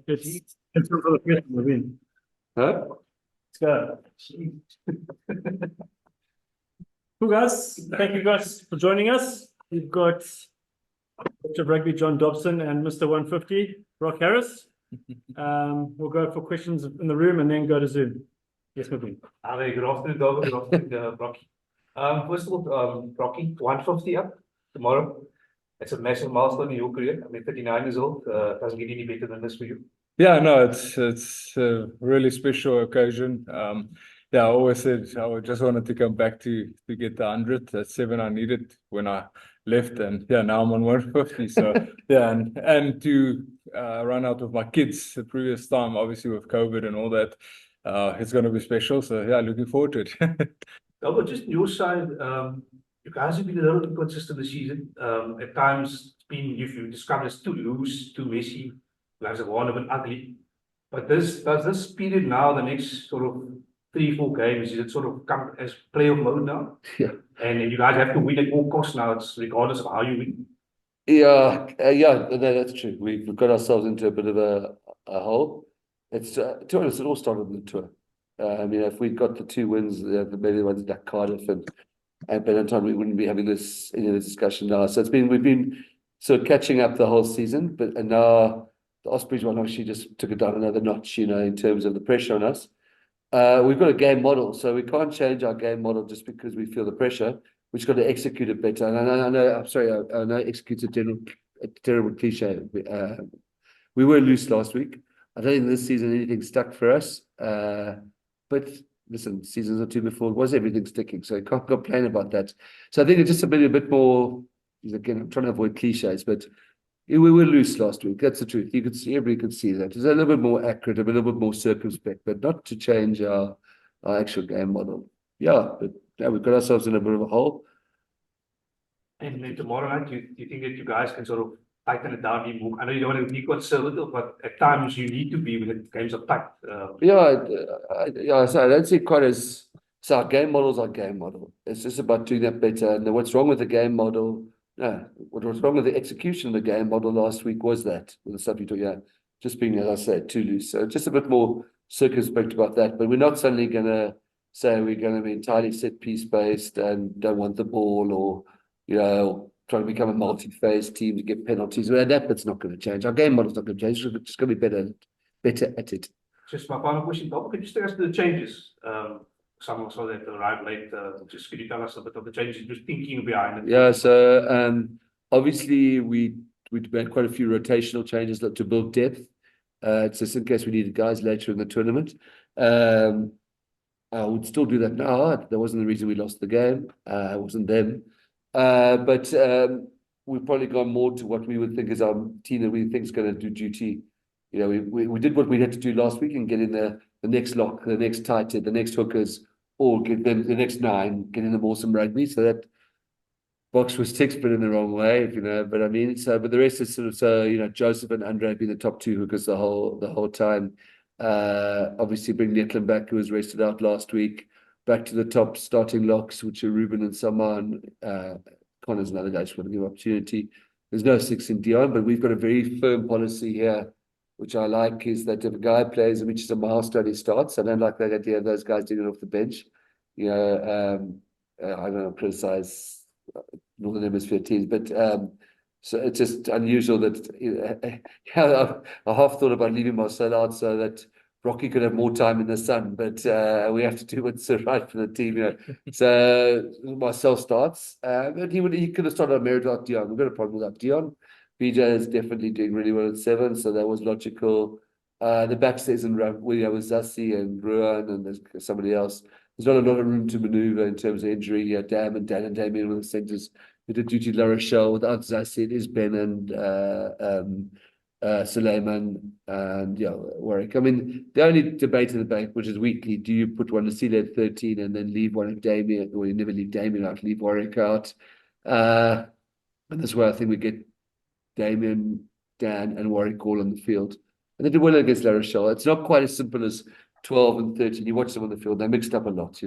it's time for the question, Naveen. Huh? Let's go. Cool, guys. Thank you guys for joining us. We've got Dr. Rugby John Dobson and Mr. 150 Brock Harris. We'll go for questions in the room and then go to Zoom. Yes, Naveen. Hi, good afternoon, David. Good afternoon, Brocky. First of all, Brocky, 150 up tomorrow. It's a massive milestone in your career. I mean, 39 years old. Doesn't get any better than this for you. Yeah, no, it's a really special occasion. Yeah, I always said I just wanted to come back to get the 100. That's 7 I needed when I left, and yeah, now I'm on 150. So yeah, and to run out with my kids the previous time, obviously with COVID and all that, it's going to be special. So yeah, looking forward to it. David, just your side, you guys have been a little inconsistent this season. At times, it's been you've described as too loose, too messy. Lives have gone a bit ugly. But does this period now, the next sort of 3-4 games, is it sort of come as playoff mode now? Yeah. And you guys have to win at all costs now. It's regardless of how you win. Yeah, no, that's true. We've got ourselves into a bit of a hole. It's to be honest, it all started with the tour. I mean, if we'd got the 2 wins, the maybe the ones at Cardiff and Benetton, we wouldn't be having this discussion now. So we've been sort of catching up the whole season, and now the Ospreys one actually just took it down another notch, in terms of the pressure on us. We've got a game model, so we can't change our game model just because we feel the pressure. We've just got to execute it better. And I know, I'm sorry, I know execute's a terrible cliche. We were loose last week. I don't think this season anything stuck for us. But listen, seasons or 2 before, it was everything sticking, so you can't complain about that. So I think it's just a bit more, again, I'm trying to avoid cliches, but we were loose last week. That's the truth. Everybody could see that. It's a little bit more accurate, a little bit more circumspect, but not to change our actual game model. Yeah, but yeah, we've got ourselves in a bit of a hole. And then tomorrow night, do you think that you guys can sort of tighten it down even more? I know you don't want to be conservative, but at times you need to be when the games are tight. So I don't see it quite as. So our game model is our game model. It's just about doing that better. And what's wrong with the game model? No, what was wrong with the execution of the game model last week was that with the stuff you talk, just being, as I said, too loose. So just a bit more circumspect about that. But we're not suddenly going to say we're going to be entirely set piece based and don't want the ball, or trying to become a multi-phase team to get penalties. Well, that bit's not going to change. Our game model's not going to change. It's just going to be better at it. Just my final question, Bob. Could you take us to the changes? Someone saw that arrived late. Just could you tell us a bit of the changes you're thinking behind it? Yeah, so obviously we made quite a few rotational changes to build depth. Just in case we needed guys later in the tournament. I would still do that now. That wasn't the reason we lost the game. It wasn't them. But we've probably gone more to what we would think is our team that we think is going to do duty. We did what we had to do last week and get in the next lock, the next tight head, the next hookers, or get them the next 9, getting them awesome rugby. So that box was ticked, but in the wrong way, But I mean, but the rest is sort of Joseph and Andre being the top 2 hookers the whole time. Obviously, bring Netland back, who was rested out last week. Back to the top starting locks, which are Ruben and Saman. Connor's another guy just want to give opportunity. There's no 6 in Dion, but we've got a very firm policy here, which I like, is that if a guy plays and reaches a milestone, he starts. I don't like that idea of those guys doing it off the bench. I don't want to criticize Northern Hemisphere teams, but so it's just unusual that I half thought about leaving Marcel out so that Rocky could have more time in the sun, but we have to do what's right for the team. So Marcel starts, but he could have started on Merodach Dion. We've got a problem with that. Dion BJ is definitely doing really well at 7, so that was logical. The back stays in with Zassi and Ruan, and there's somebody else. There's not a lot of room to maneuver in terms of injury. Dan and Damien with the centres. We did duty La Rochelle without Zassi. It is Ben and Suleiman and Warwick. I mean, the only debate in the bank, which is weekly, do you put one Nasile at 13 and then leave one of Damien, or you never leave Damien out, leave Warwick out? And that's where I think we get Damien, Dan, and Warwick all on the field. And they did well against La Rochelle. It's not quite as simple as 12 and 13. You watch them on the field; they're mixed up a lot,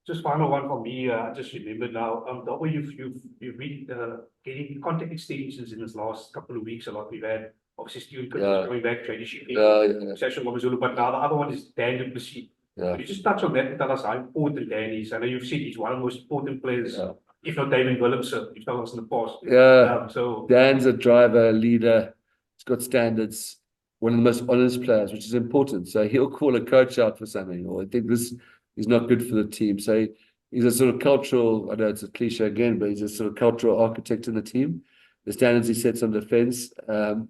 Just final one for me. I just remembered now. You've been getting contact extensions in this last couple of weeks. A lot we've had Obviously, Steven Cook Yeah. is coming back, tradition. Yeah. Session Mabazulu, but now the other one is Dan du Plessis. Yeah. Could you just touch on that and tell us how important Dan is? I know you've said he's one of the most important players, Yeah. if not David Willemse, you've told us in the past. Yeah. So Dan's a driver, leader. He's got standards. One of the most honest players, which is important. So he'll call a coach out for something, or I think this is not good for the team. So he's a sort of cultural, I know it's a cliche again, but he's a sort of cultural architect in the team. The standards he sets on defense. And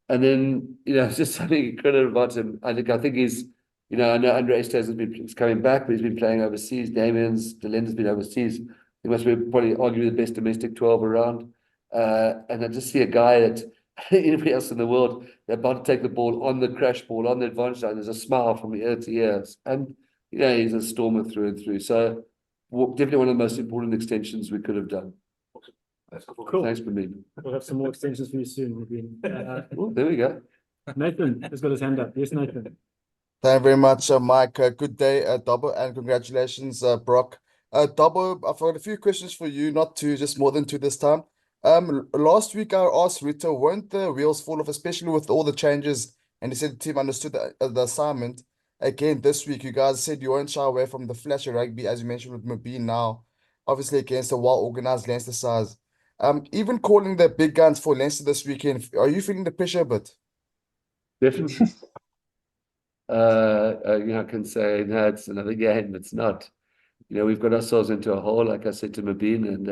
then, just something incredible about him. I think he's, I know Andre Estes he's coming back, but he's been playing overseas. Damian's, Delenda's been overseas. He must be probably arguably the best domestic 12 around. And I just see a guy that anybody else in the world, they're about to take the ball on the crash ball, on the advantage line. There's a smile from ear to ear. And, he's a stormer through and through. So definitely one of the most important extensions we could have done. that's cool. Cool. Thanks, Praveen. We'll have some more extensions for you soon. Oh, there we go. Nathan has got his hand up. Yes, Nathan. Thank you very much, Mike. Good day, Dobbo, and congratulations, Brock. Dobbo, I've got a few questions for you, not two, just more than two this time. Last week I asked Rito, weren't the wheels fall off, especially with all the changes, and he said the team understood the assignment. Again, this week, you guys said you won't shy away from the flash of rugby, as you mentioned with Mabeen now, obviously against a well-organized Leinster size. Even calling the big guns for Leinster this weekend, are you feeling the pressure a bit? Definitely. I can say no, it's another game. It's not. We've got ourselves into a hole, like I said to Mabeen, and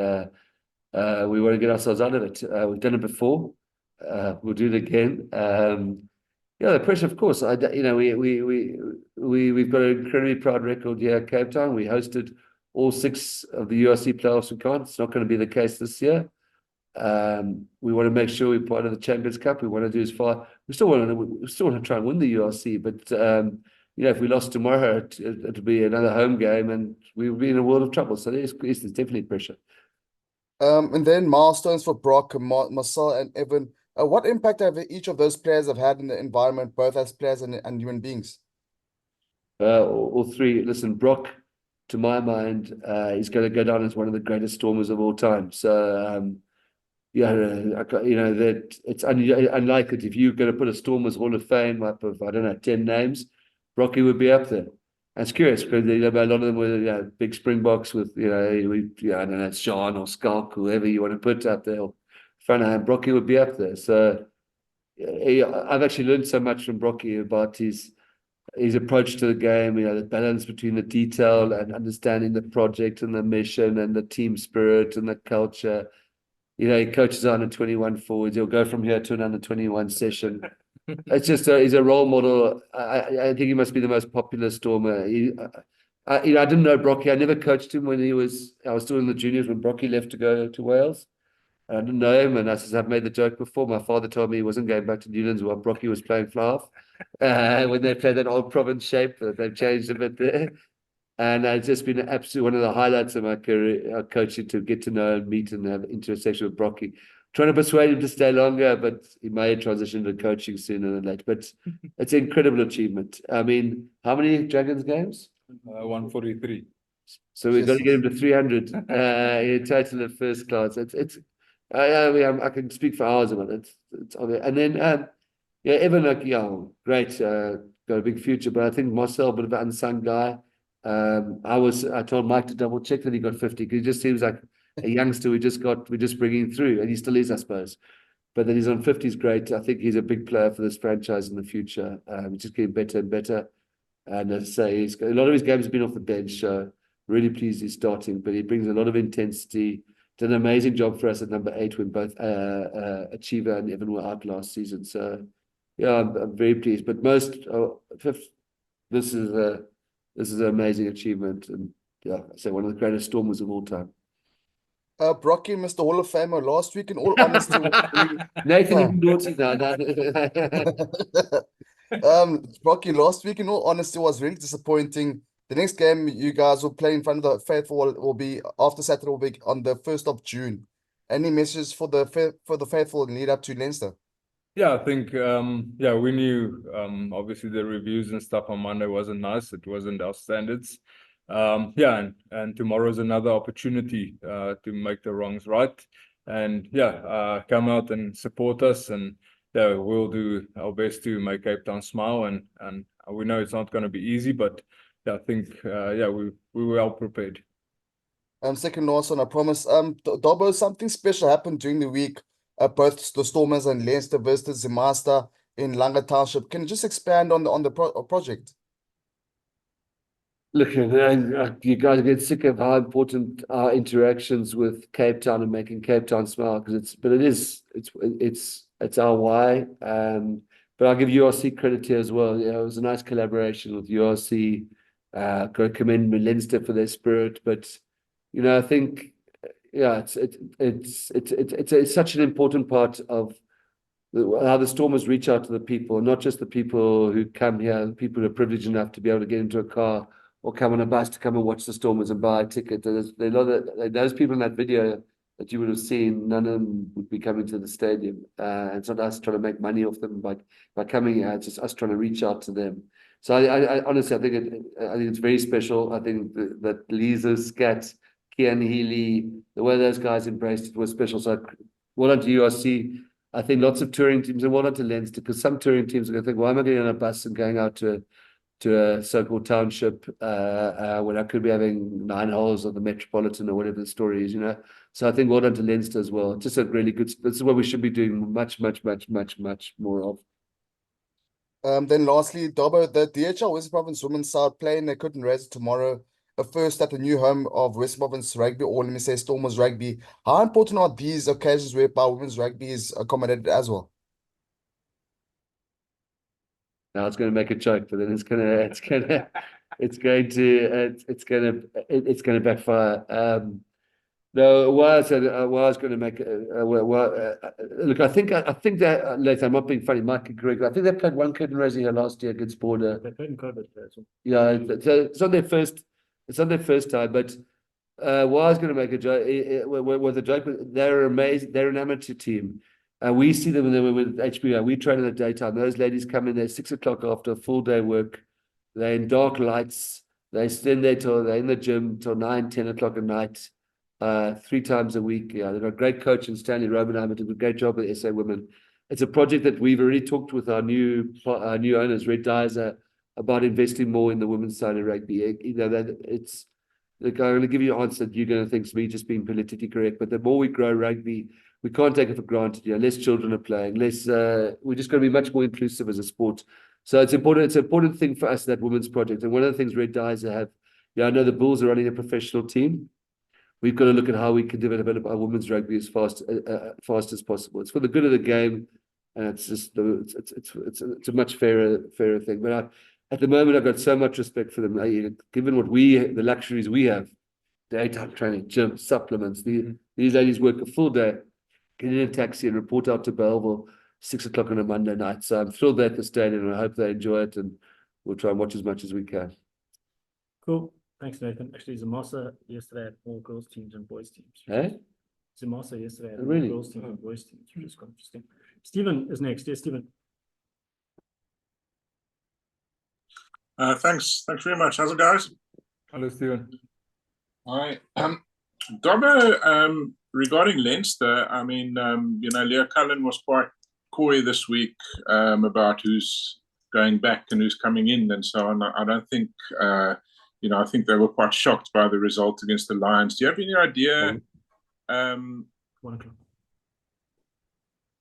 we want to get ourselves out of it. We've done it before. We'll do it again. The pressure, of course. We've got an incredibly proud record here at Cape Town. We hosted all 6 of the URC playoffs. It's not going to be the case this year. We want to make sure we're part of the Champions Cup. We want to do as far. We still want to try and win the URC, but if we lost tomorrow, it'll be another home game, and we'll be in a world of trouble. So there's definitely pressure. And then milestones for Brock, Marcel, and Evan. What impact have each of those players have had in the environment, both as players and human beings? All 3. Listen, Brock, to my mind, he's going to go down as one of the greatest stormers of all time. So, that it's unlikely if you're going to put a Stormers Hall of Fame up of, 10 names, Brocky would be up there. And it's curious because a lot of them were big Springboks with, I don't know, Sean or Skalk, whoever you want to put up there. Brocky would be up there. So I've actually learned so much from Brocky about his approach to the game, the balance between the detail and understanding the project and the mission and the team spirit and the culture. He coaches under 21 forwards. He'll go from here to an under 21 session. It's just he's a role model. I think he must be the most popular Stormer. I didn't know Brocky. I never coached him when I was still in the juniors when Brocky left to go to Wales. I didn't know him, and I've made the joke before. My father told me he wasn't going back to Newlands while Brocky was playing fly half. When they played that old province shape, they've changed a bit there. And it's just been absolutely one of the highlights of my career, coaching, to get to know and meet and have intersection with Brocky. Trying to persuade him to stay longer, but he may transition to coaching sooner than later. But it's an incredible achievement. I mean, how many Dragons games? 143. So we've got to get him to 300 in total at first class. I can speak for hours about it. And then, Evan, great, got a big future. But I think Marcel, a bit of an unsung guy. I told Mike to double check that he got 50 because he just seems like a youngster we're just bringing through, and he still is, I suppose. But that he's on 50 is great. I think he's a big player for this franchise in the future. He's just getting better and better. And as I say, a lot of his games have been off the bench. So really pleased he's starting, but he brings a lot of intensity. Did an amazing job for us at number 8 when both Achiever and Evan were out last season. So I'm very pleased. But this is an amazing achievement, and I say one of the greatest Stormers of all time. Brocky, Mr. Hall of Famer, last week, in all honesty, Nathan Naughty now. Brocky, last week, in all honesty, was really disappointing. The next game you guys will play in front of the faithful will be after Saturday, will be on the 1st of June. Any messages for the faithful lead up to Leinster? Yeah, I think we knew obviously the reviews and stuff on Monday wasn't nice. It wasn't our standards. And tomorrow's another opportunity to make the wrongs right. And come out and support us. And yeah, we'll do our best to make Cape Town smile, and we know it's not going to be easy, but yeah, I think yeah, we were well prepared. Second last one, I promise. Dobbo, something special happened during the week. Both the Stormers and Leinster visited Zimasta in Langa Township. Can you just expand on the project? Look, you guys get sick of how important our interactions with Cape Town and making Cape Town smile, because it's our why. But I'll give URC credit here as well. You know, it was a nice collaboration with URC. Got to commend Leinster for their spirit, but you know, I think yeah, it's such an important part of how the Stormers reach out to the people, not just the people who come here, the people who are privileged enough to be able to get into a car or come on a bus to come and watch the Stormers and buy a ticket. Those people in that video that you would have seen, none of them would be coming to the stadium. It's not us trying to make money off them by coming here. It's just us trying to reach out to them. So I honestly, I think it's very special. I think that Lisa, Scat, Kian Healy, the way those guys embraced it was special. So well done to URC. I think lots of touring teams, and well done to Leinster, because some touring teams are going to think, why am I getting on a bus and going out to a so-called township when I could be having 9 holes of the Metropolitan or whatever the story is, you know? So I think well done to Leinster as well. Just a really good, this is what we should be doing much more of. Then lastly, Dobbo, the DHL Western Province women's side playing they couldn't raise it tomorrow. The first at the new home of Western Province Rugby, or let me say Stormers Rugby. How important are these occasions whereby women's rugby is accommodated as well? Now it's going to make a joke, but then it's going to backfire. No, what I said, what I was going to make, look, I think that later, I'm not being funny, Mike can correct. I think they played one curtain raising here last year against Border. They played in COVID. Yeah, so it's not their first time, but what I was going to make a joke was a joke. They're amazing. They're an amateur team. We see them when they were with HBO. We train in the daytime. Those ladies come in there 6 o'clock after a full day work. They're in dark lights. They stand there till they're in the gym till 9, 10 o'clock at night, 3 times a week. Yeah, they've got a great coach in Stanley Robenheimer, did a great job with SA Women. It's a project that we've already talked with our new owners, Red Dyser, about investing more in the women's side of rugby. You know, that it's like, I'm going to give you an answer that you're going to think is me just being politically correct, but the more we grow rugby, we can't take it for granted. You know, less children are playing, we're just going to be much more inclusive as a sport. So it's important. It's an important thing for us, that women's project. And one of the things Red Dyser have, yeah, I know the Bulls are running a professional team. We've got to look at how we can develop our women's rugby as fast as possible. It's for the good of the game, and it's just it's a much fairer thing. But at the moment, I've got so much respect for them. Given the luxuries we have, daytime training, gym, supplements. These ladies work a full day, get in a taxi and report out to Belleville 6 o'clock on a Monday night. So I'm thrilled they're at the stadium, and I hope they enjoy it, and we'll try and watch as much as we can. Cool. Thanks, Nathan. Actually, Zimasa yesterday had all girls teams and boys teams. Hey? Zimasa yesterday had Really? all girls teams and boys teams, which is quite interesting. Stephen is next. Yes, Stephen. Thanks very much. How's it, guys? Hello, Stephen. Hi. Dobbo, regarding Leinster, I mean, you know, Leo Cullen was quite coy this week about who's going back and who's coming in and so on. I don't think, you know, I think they were quite shocked by the result against the Lions. Do you have any idea? 1 o'clock.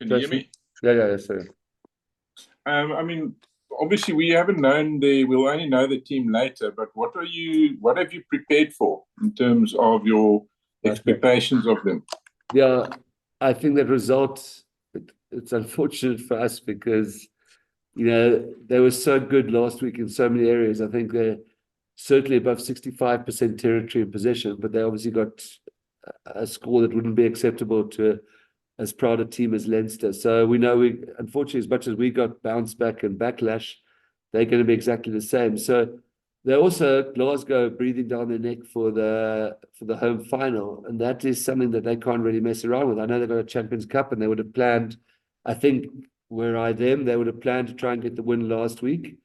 Can you hear me? Yeah, sorry. I mean, obviously we haven't known we'll only know the team later, but what have you prepared for in terms of your expectations of them? Yeah, I think that result, it's unfortunate for us because, you know, they were so good last week in so many areas. I think they're certainly above 65% territory in possession, but they obviously got a score that wouldn't be acceptable to as proud a team as Leinster. So we know unfortunately, as much as we got bounce back and backlash, they're going to be exactly the same. So they're also Glasgow breathing down their neck for the home final, and that is something that they can't really mess around with. I know they've got a Champions Cup, and they would have planned, I think, they would have planned to try and get the win last week,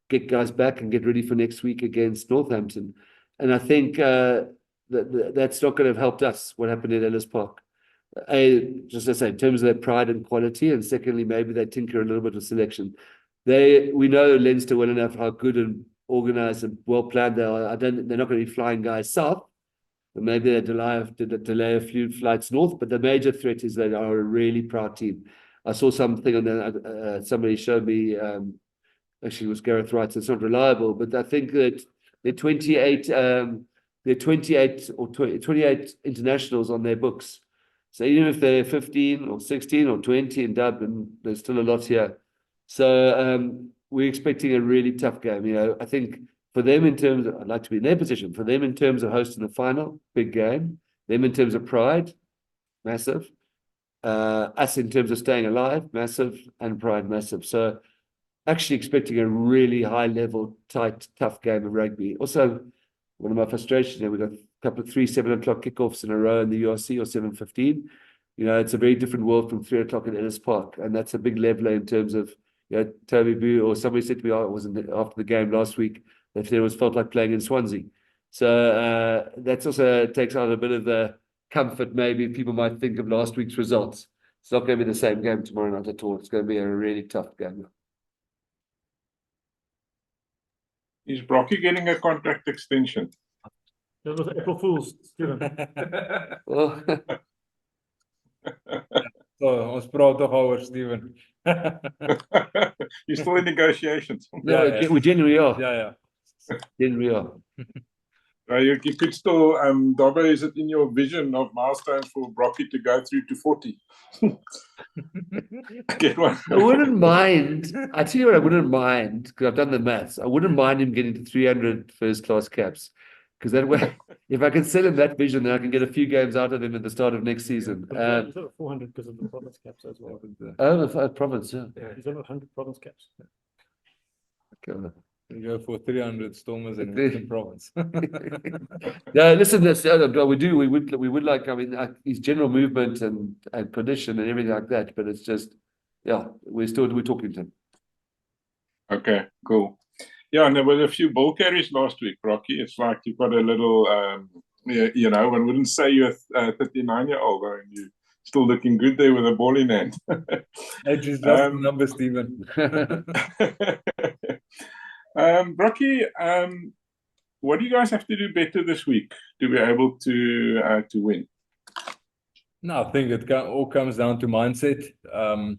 get guys back and get ready for next week against Northampton. And I think that's not going to have helped us, what happened at Ellis Park. just as I say, in terms of their pride and quality, and secondly, maybe they tinker a little bit with selection. We know Leinster well enough how good and organized and well planned they are. They're not going to be flying guys south, but maybe they delay a few flights north. But the major threat is they are a really proud team. I saw something on that. Somebody showed me. Actually, it was Gareth Wright. So it's not reliable, but I think that they're 28. They're 28 or 28 internationals on their books. So even if they're 15 or 16 or 20 in Dublin, there's still a lot here. So we're expecting a really tough game. You know, I think for them in terms of, I'd like to be in their position. For them in terms of hosting the final, big game. Them in terms of pride, massive. Us in terms of staying alive, massive, and pride, massive. So actually expecting a really high level, tight, tough game of rugby. Also, one of my frustrations there, we got a couple of 7 o'clock kickoffs in a row in the URC or 7:15. You know, it's a very different world from 3 o'clock at Ellis Park, and that's a big leveler in terms of, you know, Toby Boo, or somebody said to me, it wasn't after the game last week, that it was felt like playing in Swansea. So that's also takes out a bit of the comfort maybe people might think of last week's results. It's not going to be the same game tomorrow night at all. It's going to be a really tough game. Is Brocky getting a contract extension? That was April Fool's, Stephen. Well, So ons praat tog oor Steven. You're still in negotiations. no, yeah. we genuinely are. Yeah. Genuinely are. You could still, Dobbo, is it in your vision of milestones for Brocky to go through to 40? Get one. I wouldn't mind. I tell you what, I wouldn't mind, because I've done the maths. I wouldn't mind him getting to 300 first-class caps, because that way, if I can sell him that vision, then I can get a few games out of him at the start of next season. He's over 400 because of the province caps as well. The province, yeah. He's over 100 province caps. Okay. We go for 300 Stormers in Okay. Western Province. Yeah, listen, that's we would like, I mean, his general movement and condition and everything like that, but it's just, yeah, we're talking to him. Okay, cool. Yeah, and there were a few ball carries last week, Rocky. It's like you've got a little, you know, one wouldn't say you're a 39-year-old, and you're still looking good there with a ball in hand. Age is just a number, Stephen. Rocky, what do you guys have to do better this week to be able to win? No, I think it all comes down to mindset and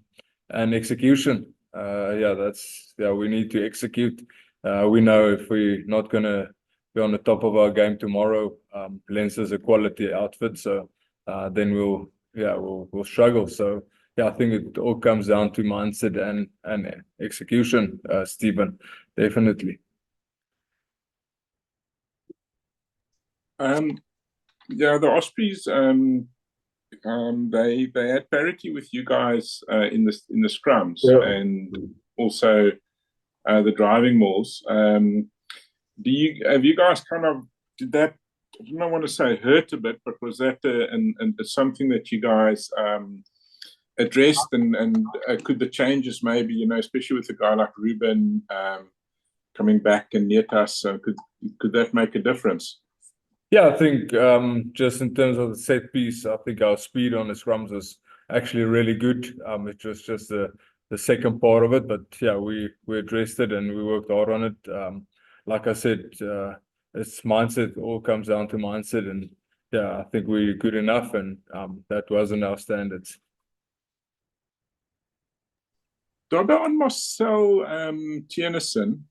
execution. We need to execute. We know if we're not going to be on the top of our game tomorrow, Leinster's a quality outfit, so then we'll struggle. So yeah, I think it all comes down to mindset and execution, Stephen, definitely. The Ospreys, they had parity with you guys in the scrums, and also the driving mauls. Have you guys kind of, did that, I don't want to say hurt a bit, but was that something that you guys addressed, and could the changes maybe, you know, especially with a guy like Ruben coming back and Nietas, could that make a difference? Yeah, I think just in terms of the set piece, I think our speed on the scrums was actually really good. It was just the second part of it, but yeah, we addressed it and we worked hard on it. Like I said, it's mindset. All comes down to mindset, and yeah, I think we're good enough, and that wasn't our standards. Dobbo, on Marcel Tienersen,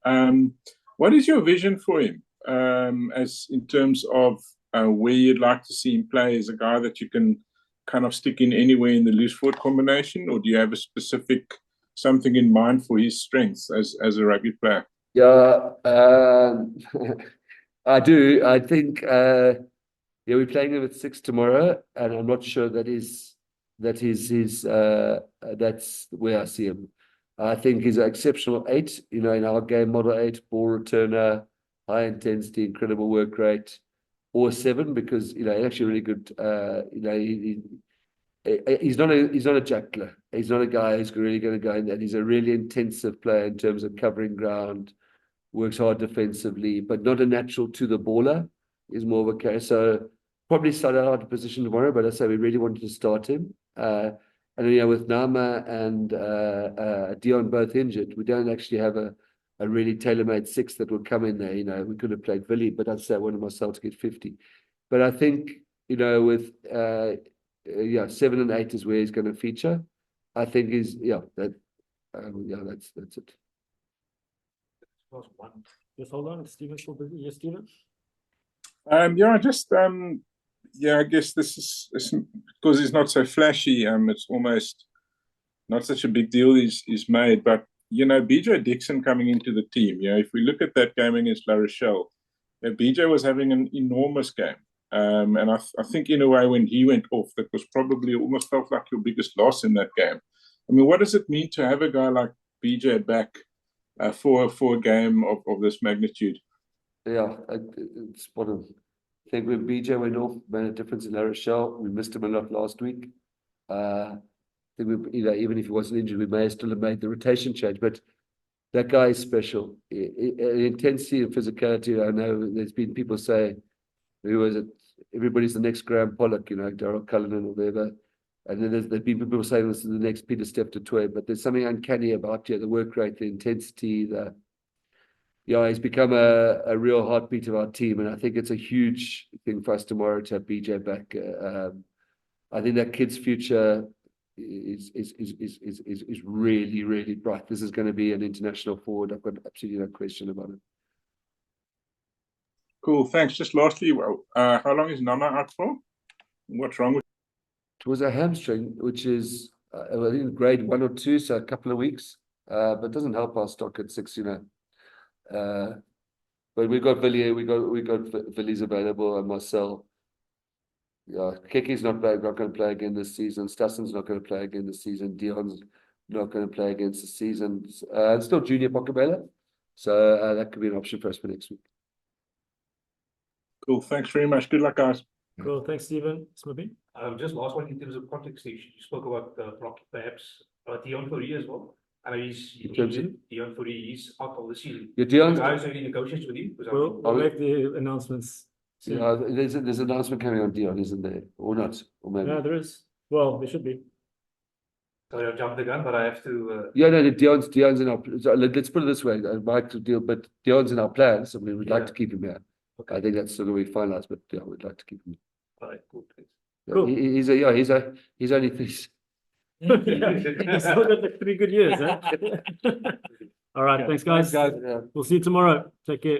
what is your vision for him? As in terms of where you'd like to see him play, as a guy that you can kind of stick in anywhere in the loose forward combination, or do you have a specific something in mind for his strengths as a rugby player? Yeah, I do. I think we're playing him at 6 tomorrow, and I'm not sure that's where I see him. I think he's an exceptional 8, you know, in our game, model 8, ball returner, high intensity, incredible work rate, or 7, because, you know, he's actually really good. You know, he's not a juggler. He's not a guy who's really going to go in there. He's a really intensive player in terms of covering ground, works hard defensively, but not a natural to the baller. He's more of a carry. So probably start out of position tomorrow, but I say we really wanted to start him. And you know, with Nama and Dion both injured, we don't actually have a really tailor-made six that will come in there. You know, we could have played Billy, but I'd say I wanted myself to get 50. But I think, you know, with 7 and 8 is where he's going to feature. I think that's it. Last one. Just hold on, Stephen's still busy. Yes, Stephen? I guess this is because it's not so flashy. It's almost not such a big deal is made. But you know, BJ Dixon coming into the team. You know, if we look at that game against La Rochelle, BJ was having an enormous game. And I think in a way when he went off, that was probably almost felt like your biggest loss in that game. I mean, what does it mean to have a guy like BJ back for a game of this magnitude? Yeah, it's one of. I think when BJ went off, made a difference in La Rochelle. We missed him a lot last week. I think even if he wasn't injured, we may still have made the rotation change. But that guy is special. Intensity and physicality. I know there's been people say, "Who is it? Everybody's the next Graham Pollock, you know, Daryl Cullinan or whatever." And then there's been people saying this is the next Peter Steph du Toit. But there's something uncanny about the work rate, the intensity, he's become a real heartbeat of our team, and I think it's a huge thing for us tomorrow to have BJ back. I think that kid's future is really, really bright. This is going to be an international forward. I've got absolutely no question about it. Cool, thanks. Just lastly, how long is Nama out for? What's wrong with? It was a hamstring, which is I think grade 1 or 2, so a couple of weeks. But it doesn't help our stock at 6, you know. But we got Villiers, we got Villiers available, and Marcel. Yeah, Keke's not going to play again this season. Stassen's not going to play again this season. Dion's not going to play against the season. And still Junior Pocabella. So that could be an option for us for next week. Cool, thanks very much. Good luck, guys. Cool, thanks, Stephen. Smoothie? Just last one in terms of context, you spoke about Brock, perhaps Dion Fourie as well. I know he's injured. Dion Fourie, he's out of the season. Yeah, Dion's. Guys, are you negotiations with him? We'll make the announcements soon. Yeah, there's an announcement coming on Dion, isn't there? Or not? Or maybe. Yeah, there is. Well, there should be. Sorry, I've jumped the gun, but I have to. Yeah, no, Dion's in our. So let's put it this way. I'd like to deal, but Dion's in our plans, so we would like to keep him here. Okay. I think that's still going to be finalized, but yeah, we'd like to keep him. All right, cool. Thanks. Yeah, Cool. He's only He's still got the 3 good years, huh? All right, thanks, guys. Yeah. We'll see you tomorrow. Take care.